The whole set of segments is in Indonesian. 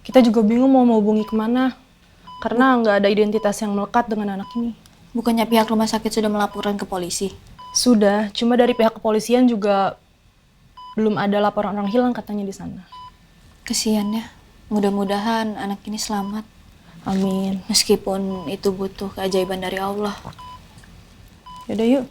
Kita juga bingung mau hubungi kemana. Karena nggak ada identitas yang melekat dengan anak ini. Bukannya pihak rumah sakit sudah melaporkan ke polisi? Sudah, cuma dari pihak kepolisian juga belum ada laporan orang hilang katanya di sana. Kesian ya. Mudah-mudahan anak ini selamat. Amin. Meskipun itu butuh keajaiban dari Allah. Yaudah yuk.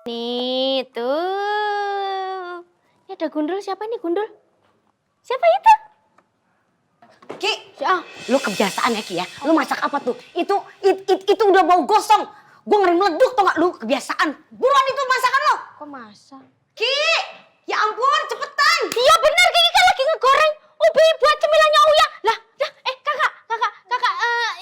Nih, tuh. Ini ada gundul. Siapa ini gundul? Siapa itu? Ki, Ah, lu kebiasaan ya Ki ya. Lu masak apa tuh? Itu udah bau gosong. Gue ngeri meleduk tau gak lu, kebiasaan. Buruan itu masakan lo. kok masak? Ki, ya ampun cepetan. Iya benar, Kiki kan lagi ngegoreng ubi buat cemilannya Uya. Lah, kakak,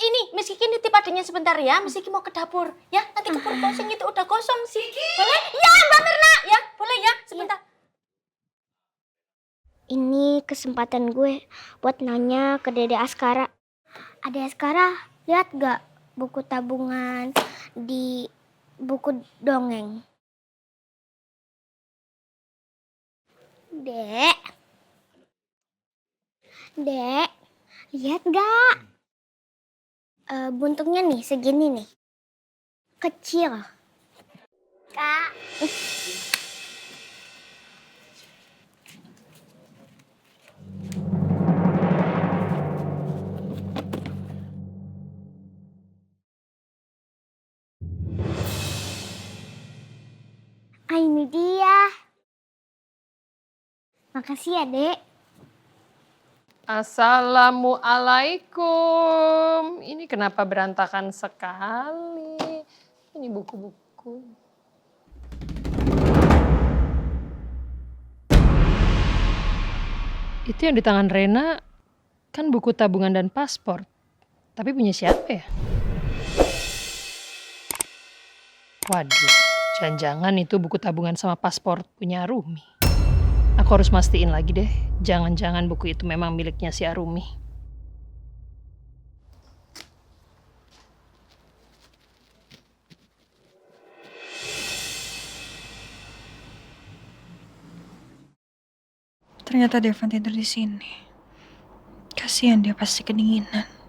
ini Miss Kiki nitip adanya sebentar ya. Miss Kiki mau ke dapur, ya. Nanti keburu kosong itu udah kosong sih. Boleh? Ya, Mbak Mirna, ya. Boleh ya, sebentar. Ini kesempatan gue buat nanya ke Dede Askara. Ade Askara, lihat gak buku tabungan di buku dongeng? Dek, lihat gak? Buntutnya nih segini nih, kecil. Kak. Ini dia. Makasih ya, Dek. Assalamualaikum. Ini kenapa berantakan sekali? Ini buku-buku. Itu yang di tangan Rena kan buku tabungan dan paspor. Tapi punya siapa ya? Waduh, jangan-jangan itu buku tabungan sama paspor punya Arumi. Aku harus mastiin lagi deh, jangan-jangan buku itu memang miliknya si Arumi. Ternyata Devan tidur di sini. Kasihan dia pasti kedinginan.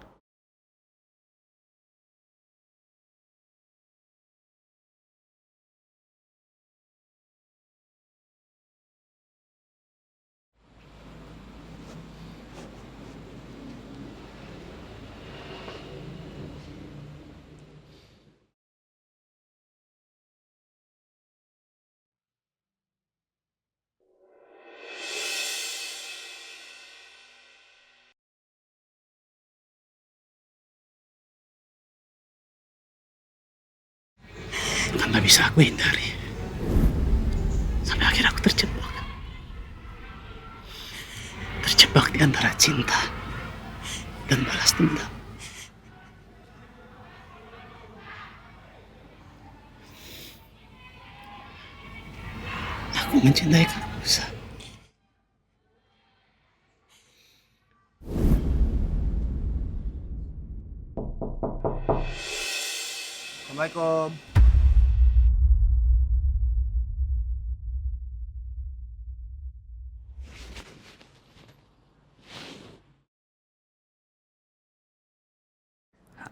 Tanpa bisa aku hindari. Sampai akhirnya aku terjebak. Terjebak di antara cinta dan balas dendam. Aku mencintai kamu, Sa. Assalamualaikum.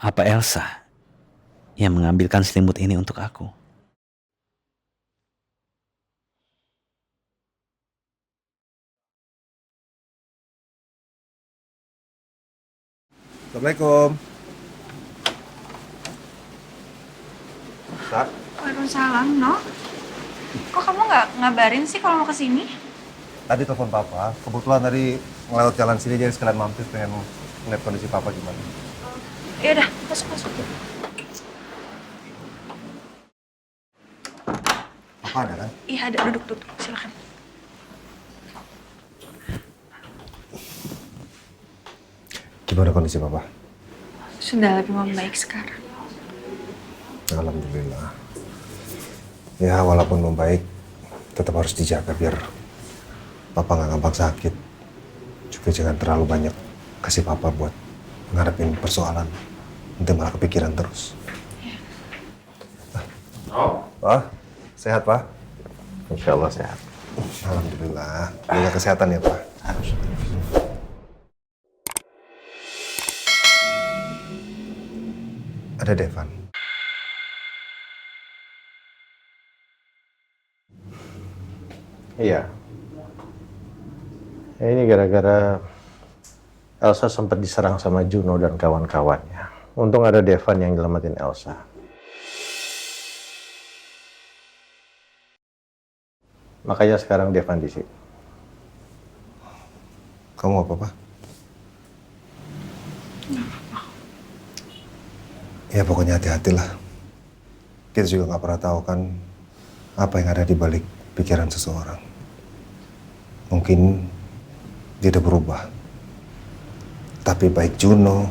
Apa Elsa yang mengambilkan selimut ini untuk aku? Assalamualaikum. Sa, Waalaikumsalam, no? Kok kamu nggak ngabarin sih kalau mau kesini? tadi telepon papa. Kebetulan tadi ngelewat jalan sini jadi sekalian mampir pengen ngeliat kondisi papa gimana. Ya udah, masuk. Papa ada kan? Iya ada, duduk. Silakan. Gimana kondisi papa? Sudah lebih membaik sekarang. Alhamdulillah. Ya walaupun membaik, tetap harus dijaga biar papa nggak gampang sakit. Juga jangan terlalu banyak kasih papa buat ngadepin persoalan. Nanti malah kepikiran terus. Pak, sehat Pak? Insya Allah sehat. Alhamdulillah. Jaga kesehatan ya Pak. Harus. Ada Devan. Iya. Ya, ini gara-gara Elsa sempat diserang sama Juno dan kawan-kawannya. Untung ada Devan yang nyelamatin Elsa. Makanya sekarang Devan di sini. Kamu apa Pak? Ya pokoknya hati-hatilah. Kita juga nggak pernah tahu kan apa yang ada di balik pikiran seseorang. Mungkin dia udah berubah. Tapi baik Juno,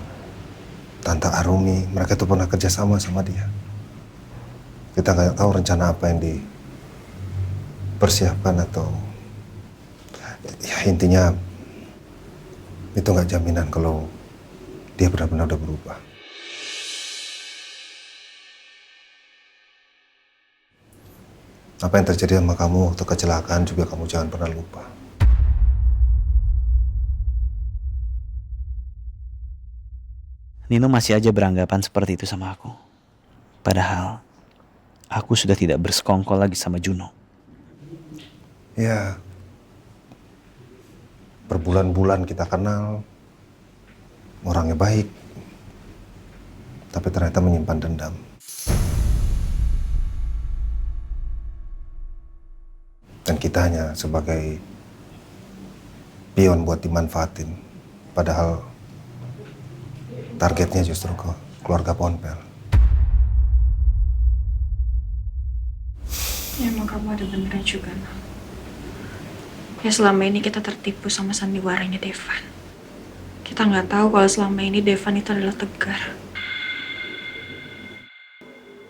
Tante Arumi, mereka tuh pernah kerja sama dia. Kita nggak tahu rencana apa yang dipersiapkan atau ya intinya itu nggak jaminan kalau dia benar-benar udah berubah. Apa yang terjadi sama kamu waktu kecelakaan juga kamu jangan pernah lupa. Nino masih aja beranggapan seperti itu sama aku. Padahal aku sudah tidak bersekongkol lagi sama Juno. Ya, berbulan-bulan kita kenal, orangnya baik, tapi ternyata menyimpan dendam. Dan kita hanya sebagai pion buat dimanfaatin. Padahal targetnya justru ke keluarga Ponpel. Ya emang kamu ada benernya juga, Nak. Ya selama ini kita tertipu sama sandiwaranya Devan. Kita nggak tahu kalau selama ini Devan itu adalah Tegar.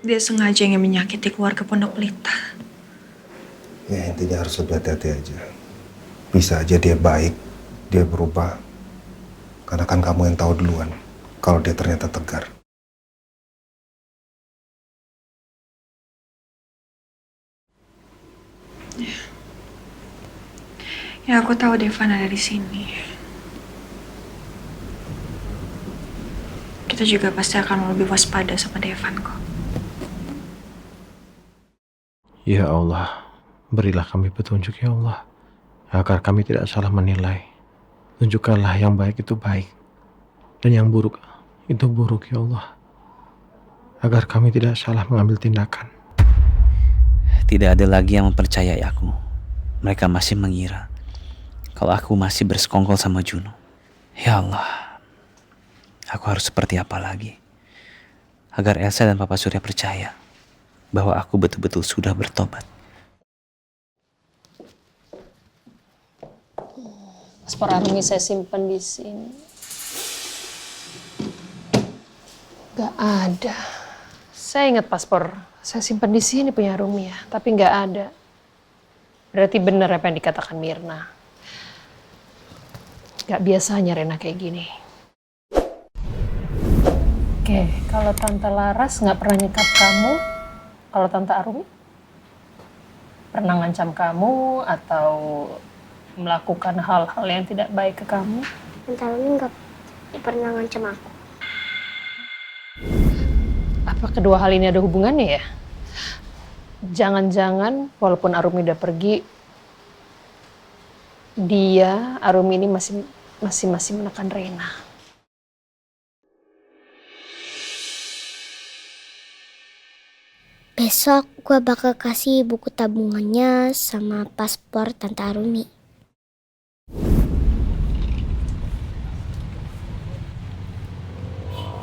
Dia sengaja ingin menyakiti keluarga Pondok Pelita. Ya intinya harus lebih hati-hati aja. Bisa aja dia baik, dia berubah. Karena kan kamu yang tahu duluan kalau dia ternyata Tegar. Ya aku tahu Devan ada di sini. Kita juga pasti akan lebih waspada sama Devan kok. Ya Allah, berilah kami petunjuk ya Allah, agar kami tidak salah menilai. Tunjukkanlah yang baik itu baik, dan yang buruk itu buruk ya Allah, agar kami tidak salah mengambil tindakan. Tidak ada lagi yang mempercayai aku. Mereka masih mengira kalau aku masih bersekongkol sama Juno. Ya Allah, aku harus seperti apa lagi agar Elsa dan Papa Surya percaya bahwa aku betul-betul sudah bertobat. Paspor Arumi saya simpan di sini. Gak ada. Saya ingat paspor saya simpan di sini punya Arumi ya, tapi gak ada. Berarti benar apa yang dikatakan Mirna. Gak biasanya Rena kayak gini. Oke, kalau Tante Laras gak pernah nyekap kamu, kalau Tante Arumi pernah ngancam kamu atau melakukan hal-hal yang tidak baik ke kamu? Tante Arumi nggak pernah ngancam aku. Apa kedua hal ini ada hubungannya ya? Jangan-jangan walaupun Arumi udah pergi, Arumi ini masih menekan Rena. Besok gue bakal kasih buku tabungannya sama paspor Tante Arumi.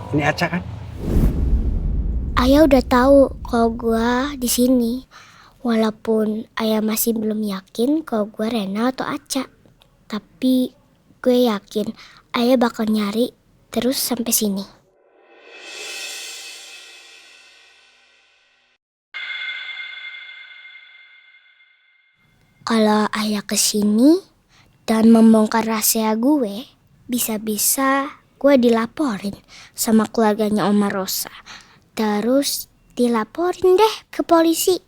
Ini Aca kan? Ayah udah tahu kalau gue di sini. Walaupun ayah masih belum yakin kalau gue Rena atau Aca. Tapi gue yakin ayah bakal nyari terus sampai sini. Kalau ayah kesini dan membongkar rahasia gue, bisa-bisa gue dilaporin sama keluarganya Oma Rosa. Terus dilaporin deh ke polisi.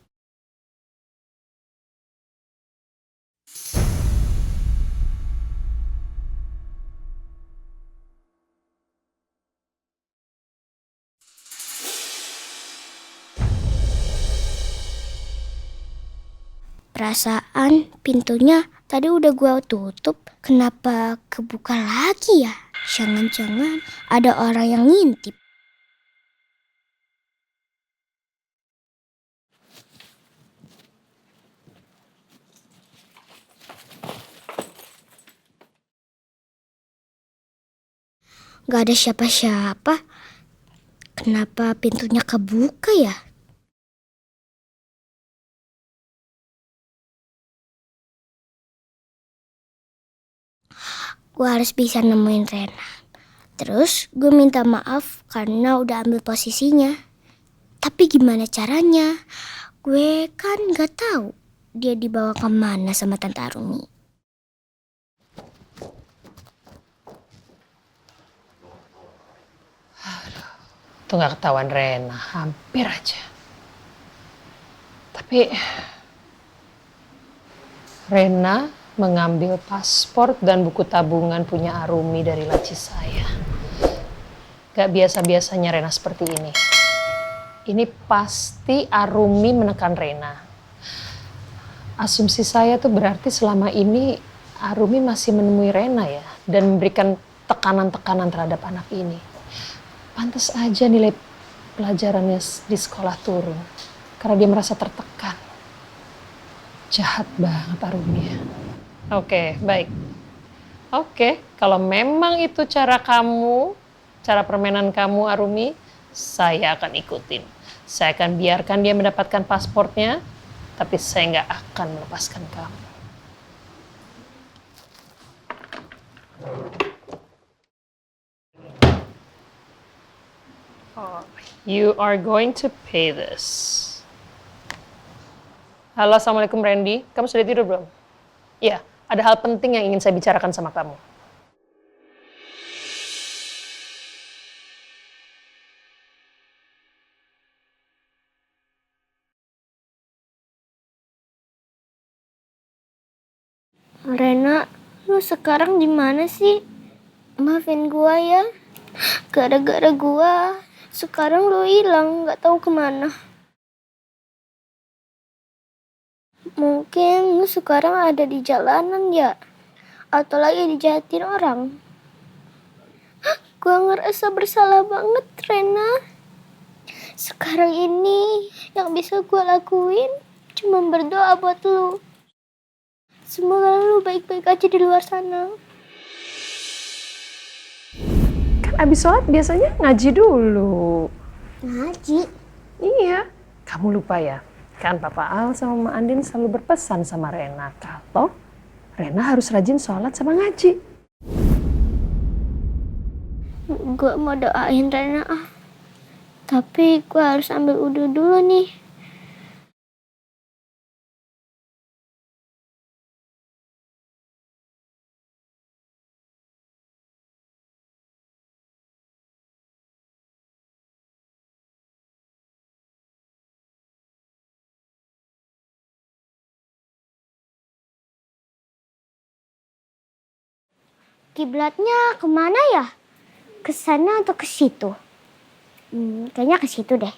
Perasaan pintunya tadi udah gue tutup. Kenapa kebuka lagi ya? Jangan-jangan ada orang yang ngintip. Gak ada siapa-siapa. Kenapa pintunya kebuka ya? Gue harus bisa nemuin Rena. Terus gue minta maaf karena udah ambil posisinya. Tapi gimana caranya? Gue kan gak tahu dia dibawa kemana sama Tante Arumi. Tuh nggak ketahuan Rena, hampir aja. Tapi Rena mengambil paspor dan buku tabungan punya Arumi dari laci saya. Gak biasa-biasanya Rena seperti ini. Ini pasti Arumi menekan Rena. Asumsi saya tuh berarti selama ini Arumi masih menemui Rena ya. Dan memberikan tekanan-tekanan terhadap anak ini. Pantas aja nilai pelajarannya di sekolah turun. Karena dia merasa tertekan. Jahat banget Arumi ya. Oke, baik. Oke, kalau memang itu cara kamu, cara permainan kamu Arumi, saya akan ikutin. Saya akan biarkan dia mendapatkan pasportnya, tapi saya nggak akan melepaskan kamu. You are going to pay this. Halo, Assalamualaikum Randy. Kamu sudah tidur belum? Iya, ada hal penting yang ingin saya bicarakan sama kamu. Rena, lu sekarang di mana sih? Maafin gua ya. Gara-gara gua, sekarang lu hilang, nggak tahu kemana. Mungkin lu sekarang ada di jalanan ya, atau lagi dijahatin orang. Gua ngerasa bersalah banget, Rena. Sekarang ini yang bisa gua lakuin cuma berdoa buat lu. Semoga lu baik-baik aja di luar sana. Kan abis sholat biasanya ngaji dulu. Ngaji? Iya. Kamu lupa ya? Kan Papa Al sama Mama Andin selalu berpesan sama Rena. Kalau Rena harus rajin sholat sama ngaji. Gue mau doain Rena. Tapi gue harus ambil wudhu dulu nih. Kiblatnya kemana ya? Ke sana atau ke situ? Kayaknya ke situ deh.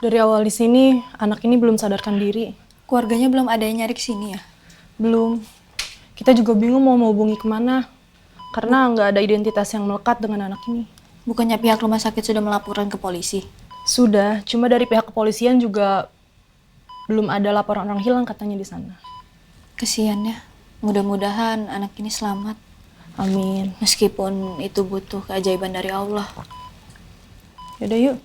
Dari awal di sini, anak ini belum sadarkan diri. Keluarganya belum ada yang nyari ke sini ya? Belum. Kita juga bingung mau hubungi kemana. Karena nggak ada identitas yang melekat dengan anak ini. Bukannya pihak rumah sakit sudah melaporkan ke polisi? Sudah, cuma dari pihak kepolisian juga belum ada laporan orang hilang katanya di sana. Kesian ya. Mudah-mudahan anak ini selamat. Amin. Meskipun itu butuh keajaiban dari Allah. Yaudah yuk.